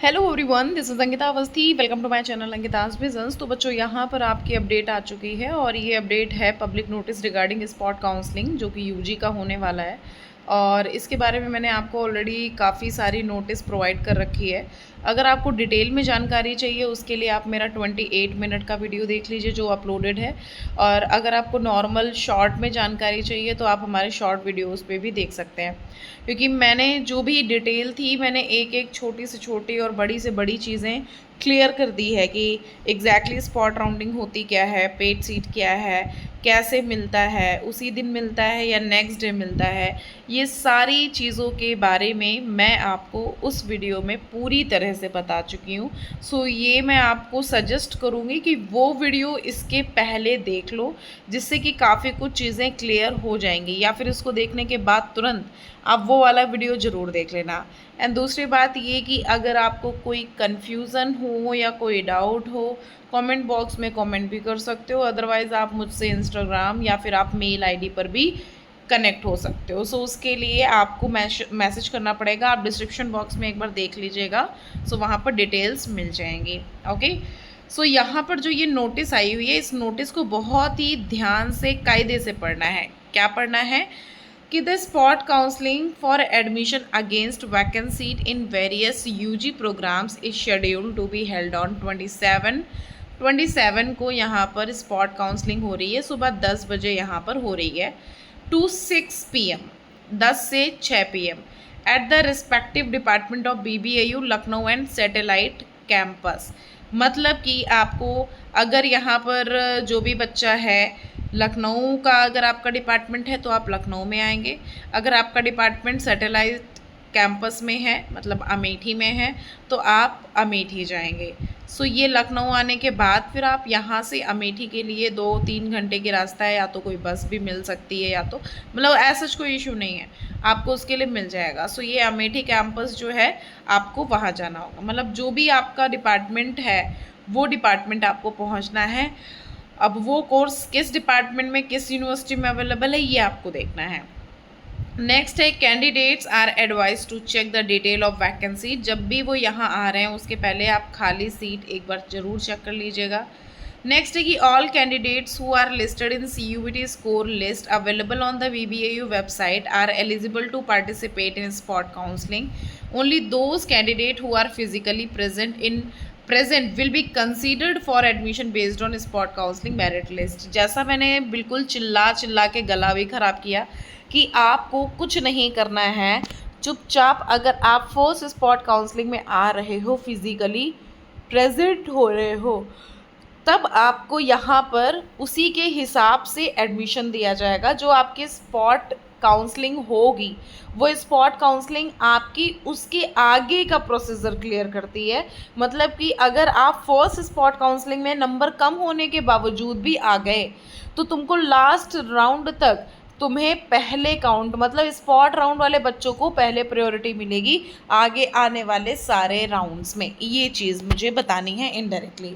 Hello everyone, this is Ankita Awasthi. Welcome to my channel Ankita's business. तो बच्चों, यहाँ पर आपकी अपडेट आ चुकी है और ये अपडेट है public notice regarding spot counselling, जो कि यूजी का होने वाला है। और इसके बारे में मैंने आपको ऑलरेडी काफ़ी सारी नोटिस प्रोवाइड कर रखी है। अगर आपको डिटेल में जानकारी चाहिए उसके लिए आप मेरा 28 मिनट का वीडियो देख लीजिए जो अपलोडेड है। और अगर आपको नॉर्मल शॉर्ट में जानकारी चाहिए तो आप हमारे शॉर्ट वीडियोस पे भी देख सकते हैं, क्योंकि मैंने जो भी डिटेल थी मैंने एक एक छोटी से छोटी और बड़ी से बड़ी चीज़ें क्लियर कर दी है कि एग्जैक्टली स्पॉट राउंडिंग होती क्या है, पेड सीट क्या है, कैसे मिलता है, उसी दिन मिलता है या नेक्स्ट डे मिलता है। ये सारी चीज़ों के बारे में मैं आपको उस वीडियो में पूरी तरह से बता चुकी हूँ। सो ये मैं आपको सजेस्ट करूँगी कि वो वीडियो इसके पहले देख लो, जिससे कि काफ़ी कुछ चीज़ें क्लियर हो जाएंगी, या फिर इसको देखने के बाद तुरंत आप वो वाला वीडियो ज़रूर देख लेना। एंड दूसरी बात ये कि अगर आपको कोई कन्फ्यूज़न हो या कोई डाउट हो, कमेंट बॉक्स में कमेंट भी कर सकते हो। अदरवाइज़ आप मुझसे इंस्टाग्राम या फिर आप मेल आईडी पर भी कनेक्ट हो सकते हो। सो उसके लिए आपको मैसेज करना पड़ेगा। आप डिस्क्रिप्शन बॉक्स में एक बार देख लीजिएगा, सो वहाँ पर डिटेल्स मिल जाएंगी। ओके, सो यहाँ पर जो ये नोटिस आई हुई है, इस नोटिस को बहुत ही ध्यान से कायदे से पढ़ना है। क्या पढ़ना है कि the spot counselling for admission against vacant seat in various UG programmes is scheduled to be held on 27 को यहाँ पर स्पॉट काउंसलिंग हो रही है। सुबह 10 बजे यहाँ पर हो रही है, टू 6 PM, 10 से 6 PM at the respective department of BBAU Lucknow and satellite campus. मतलब कि आपको अगर यहाँ पर जो भी बच्चा है लखनऊ का, अगर आपका डिपार्टमेंट है तो आप लखनऊ में आएंगे। अगर आपका डिपार्टमेंट सैटेलाइट कैंपस में है, मतलब अमेठी में है, तो आप अमेठी जाएंगे। सो ये लखनऊ आने के बाद फिर आप यहाँ से अमेठी के लिए 2-3 घंटे की रास्ता है, या तो कोई बस भी मिल सकती है, या तो मतलब ऐसा कोई इशू नहीं है, आपको उसके लिए मिल जाएगा। सो ये अमेठी कैंपस जो है आपको वहाँ जाना होगा। मतलब जो भी आपका डिपार्टमेंट है वो डिपार्टमेंट आपको पहुँचना है। अब वो कोर्स किस डिपार्टमेंट में, किस यूनिवर्सिटी में अवेलेबल है, ये आपको देखना है। नेक्स्ट है, candidates are advise to check the detail of vacancy. जब भी वो यहाँ आ रहे हैं उसके पहले आप खाली सीट एक बार ज़रूर चेक कर लीजिएगा। नेक्स्ट है कि all candidates who are listed in CUET score list available on the BBAU website are eligible to participate in spot counselling. Only those candidate who are physically present will be considered for admission based on spot counselling merit list. जैसा मैंने बिल्कुल चिल्ला चिल्ला के गला भी खराब किया कि आपको कुछ नहीं करना है, चुपचाप अगर आप फर्स्ट स्पॉट काउंसलिंग में आ रहे हो, फिजिकली प्रेजेंट हो रहे हो, तब आपको यहाँ पर उसी के हिसाब से एडमिशन दिया जाएगा। जो आपकी स्पॉट काउंसलिंग होगी वो स्पॉट काउंसलिंग आपकी उसके आगे का प्रोसीजर क्लियर करती है। मतलब कि अगर आप फर्स्ट स्पॉट काउंसलिंग में नंबर कम होने के बावजूद भी आ गए तो तुमको लास्ट राउंड तक तुम्हें पहले काउंट, मतलब स्पॉट राउंड वाले बच्चों को पहले प्रायोरिटी मिलेगी आगे आने वाले सारे राउंड्स में। ये चीज़ मुझे बतानी है इनडायरेक्टली।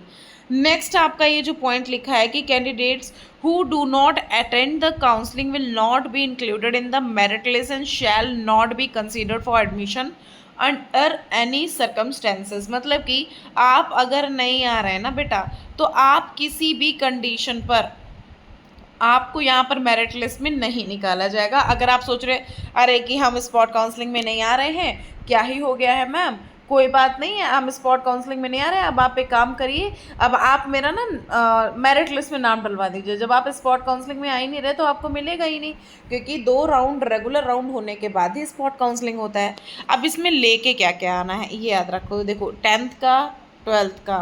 नेक्स्ट आपका ये जो पॉइंट लिखा है कि candidates who do not attend the counselling will not be included in the merit list and shall not be considered for admission under any circumstances. मतलब कि आप अगर नहीं आ रहे हैं ना बेटा, तो आप किसी भी कंडीशन पर आपको यहाँ पर मेरिट लिस्ट में नहीं निकाला जाएगा। अगर आप सोच रहे अरे कि हम स्पॉट काउंसलिंग में नहीं आ रहे हैं, क्या ही हो गया है मैम, कोई बात नहीं है, हम स्पॉट काउंसलिंग में नहीं आ रहे हैं, अब आप एक काम करिए, अब आप मेरा ना मेरिट लिस्ट में नाम डलवा दीजिए। जब आप स्पॉट काउंसलिंग में आ ही नहीं रहे तो आपको मिलेगा ही नहीं, क्योंकि 2 राउंड रेगुलर राउंड होने के बाद ही स्पॉट काउंसलिंग होता है। अब इसमें लेके क्या क्या आना है ये याद रखो। देखो, 10th का, 12th का,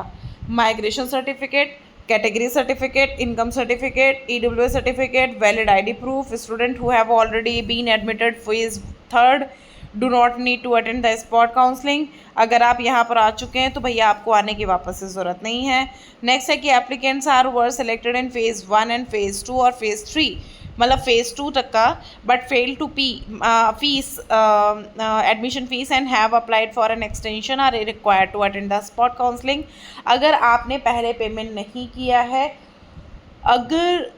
migration certificate, category certificate, income certificate, EWS certificate, valid ID proof. Student who have already been admitted phase 3rd do not need to attend the spot counseling. अगर आप यहाँ पर आ चुके हैं तो भैया आपको आने की वापस से ज़रूरत नहीं है। नेक्स्ट है कि applicants are were selected in phase 1 and phase 2 और फेज़ 3, मतलब फेज़ 2 तक का, but fail to pay fees admission fees and have applied for an extension are required to attend the spot counselling. अगर आपने पहले payment नहीं किया है, अगर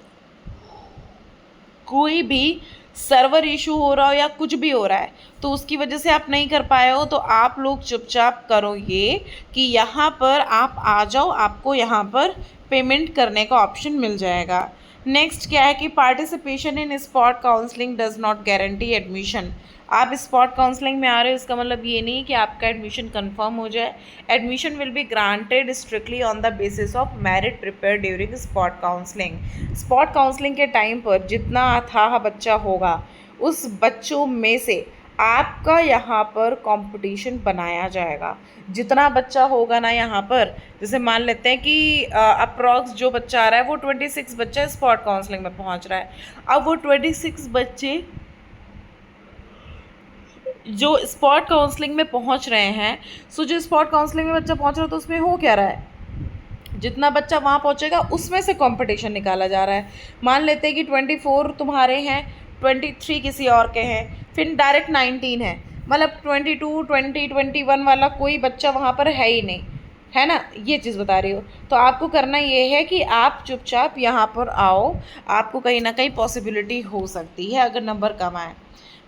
कोई भी सर्वर इशू हो रहा हो या कुछ भी हो रहा है तो उसकी वजह से आप नहीं कर पाए हो, तो आप लोग चुपचाप करो ये कि यहाँ पर आप आ जाओ, आपको यहाँ पर पेमेंट करने का ऑप्शन मिल जाएगा। नेक्स्ट क्या है कि participation in spot counselling does not guarantee admission. आप स्पॉट काउंसलिंग में आ रहे हो इसका मतलब ये नहीं कि आपका एडमिशन कंफर्म हो जाए। Admission will be granted strictly on the basis of merit prepare during spot counselling. Spot counselling के टाइम पर जितना अथाह बच्चा होगा उस बच्चों में से आपका यहाँ पर कंपटीशन बनाया जाएगा। जितना बच्चा होगा ना यहाँ पर, जैसे मान लेते हैं कि अप्रॉक्स जो बच्चा आ रहा है वो 26 बच्चा स्पॉट काउंसलिंग में पहुँच रहा है। अब वो 26 बच्चे जो स्पॉट काउंसलिंग में पहुंच रहे हैं, सो जो स्पॉट काउंसलिंग में बच्चा पहुंच रहा है तो उसमें हो क्या रहा है, जितना बच्चा वहाँ पहुंचेगा उसमें से कंपटीशन निकाला जा रहा है। मान लेते हैं कि 24 तुम्हारे हैं, 23 किसी और के हैं, फिर डायरेक्ट 19 है, मतलब 22, 20, 21 वाला कोई बच्चा वहाँ पर है ही नहीं, है ना, ये चीज़ बता रही हो। तो आपको करना ये है कि आप चुपचाप यहाँ पर आओ, आपको कहीं ना कहीं पॉसिबिलिटी हो सकती है अगर नंबर कम आए।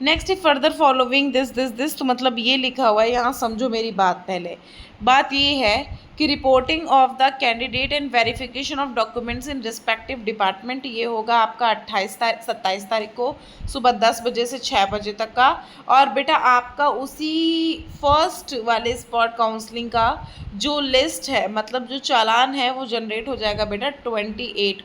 नेक्स्ट फर्दर फॉलोइंग दिस, तो मतलब ये लिखा हुआ है यहाँ, समझो मेरी बात। पहले बात ये है कि reporting of the candidate and verification of documents in respective department, ये होगा आपका 27 तारीख को सुबह 10 बजे से 6 बजे तक का। और बेटा आपका उसी फर्स्ट वाले स्पॉट काउंसलिंग का जो लिस्ट है, मतलब जो चालान है, वो जनरेट हो जाएगा बेटा 28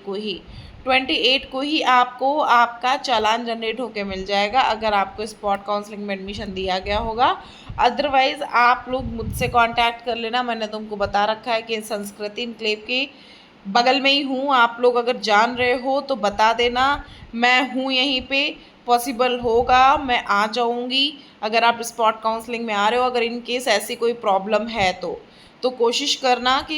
को ही आपको आपका चालान जनरेट होके मिल जाएगा अगर आपको स्पॉट काउंसलिंग में एडमिशन दिया गया होगा। अदरवाइज़ आप लोग मुझसे कांटेक्ट कर लेना, मैंने तुमको बता रखा है कि संस्कृति इनक्लेव के बगल में ही हूँ। आप लोग अगर जान रहे हो तो बता देना, मैं हूँ यहीं पे, पॉसिबल होगा मैं आ जाऊँगी। अगर आप स्पॉट काउंसलिंग में आ रहे हो, अगर इन केस ऐसी कोई प्रॉब्लम है तो कोशिश करना कि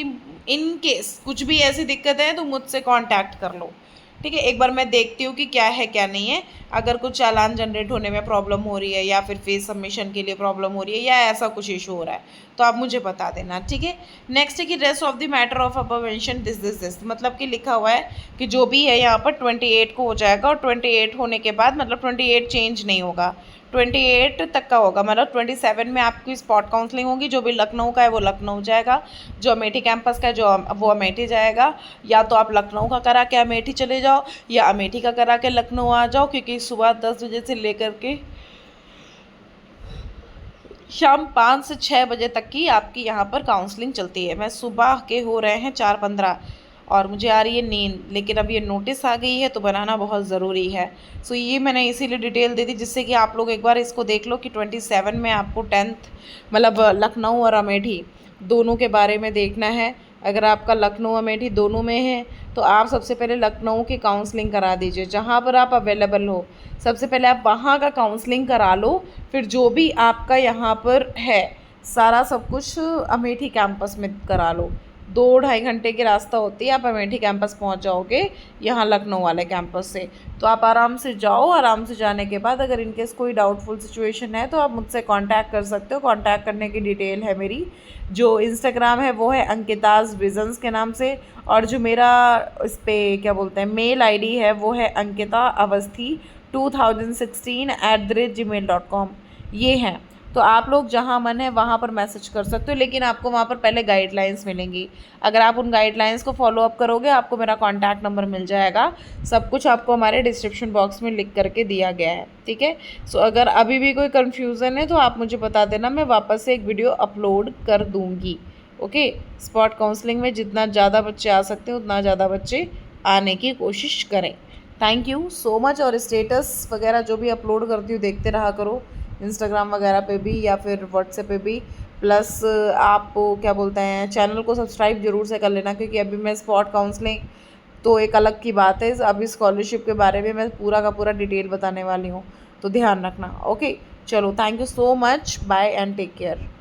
इन केस कुछ भी ऐसी दिक्कत है तो मुझसे कांटेक्ट कर लो, ठीक है। एक बार मैं देखती हूँ कि क्या है क्या नहीं है। अगर कुछ चालान जनरेट होने में प्रॉब्लम हो रही है या फिर फेस सबमिशन के लिए प्रॉब्लम हो रही है या ऐसा कुछ इशू हो रहा है तो आप मुझे बता देना, ठीक है। नेक्स्ट है कि rest of the matter of above mention this, मतलब कि लिखा हुआ है कि जो भी है यहाँ पर 28 को हो जाएगा, और 28 होने के बाद मतलब 28 चेंज नहीं होगा, 28 तक का होगा, मतलब 27 में आपकी स्पॉट काउंसलिंग होगी। जो भी लखनऊ का है वो लखनऊ जाएगा, जो अमेठी कैंपस का है जो वो अमेठी जाएगा, या तो आप लखनऊ का करा के अमेठी चले जाओ या अमेठी का करा के लखनऊ आ जाओ, क्योंकि सुबह 10 बजे से लेकर के शाम 5 से 6 बजे तक की आपकी यहाँ पर काउंसलिंग चलती है। मैं सुबह के हो रहे हैं 4:15 और मुझे आ रही है नींद, लेकिन अब ये नोटिस आ गई है तो बनाना बहुत ज़रूरी है। सो ये मैंने इसीलिए डिटेल दे दी जिससे कि आप लोग एक बार इसको देख लो कि 27 में आपको 10th मतलब लखनऊ और अमेठी दोनों के बारे में देखना है। अगर आपका लखनऊ अमेठी दोनों में है तो आप सबसे पहले लखनऊ की काउंसलिंग करा दीजिए, जहाँ पर आप अवेलेबल हो सबसे पहले आप वहाँ का काउंसलिंग करा लो। फिर जो भी आपका यहाँ पर है सारा सब कुछ अमेठी कैंपस में करा लो। 2-2.5 घंटे की रास्ता होती है, आप अमेठी कैंपस पहुंच जाओगे यहाँ लखनऊ वाले कैंपस से। तो आप आराम से जाओ, आराम से जाने के बाद अगर इनकेस कोई डाउटफुल सिचुएशन है तो आप मुझसे कांटेक्ट कर सकते हो। कांटेक्ट करने की डिटेल है मेरी, जो इंस्टाग्राम है वो है अंकिताज विजन्स के नाम से, और जो मेरा इस पर क्या बोलते हैं मेल आईडी है वो है अंकिता अवस्थी 2016@gmail.com। ये हैं, तो आप लोग जहाँ मन है वहाँ पर मैसेज कर सकते हो, लेकिन आपको वहाँ पर पहले गाइडलाइंस मिलेंगी। अगर आप उन गाइडलाइंस को फॉलो अप करोगे आपको मेरा कॉन्टैक्ट नंबर मिल जाएगा। सब कुछ आपको हमारे डिस्क्रिप्शन बॉक्स में लिख करके दिया गया है, ठीक है। सो अगर अभी भी कोई कन्फ्यूज़न है तो आप मुझे बता देना, मैं वापस से एक वीडियो अपलोड कर दूँगी, ओके। स्पॉट काउंसलिंग में जितना ज़्यादा बच्चे आ सकते हैं उतना ज़्यादा बच्चे आने की कोशिश करें। Thank you so much. और स्टेटस वगैरह जो भी अपलोड करती हूँ देखते रहा करो, इंस्टाग्राम वगैरह पे भी या फिर व्हाट्सएप पे भी। प्लस आप क्या बोलते हैं चैनल को सब्सक्राइब ज़रूर से कर लेना, क्योंकि अभी मैं स्पॉट काउंसलिंग तो एक अलग की बात है, अभी स्कॉलरशिप के बारे में मैं पूरा का पूरा डिटेल बताने वाली हूँ, तो ध्यान रखना, ओके। चलो, thank you so much, bye and take care.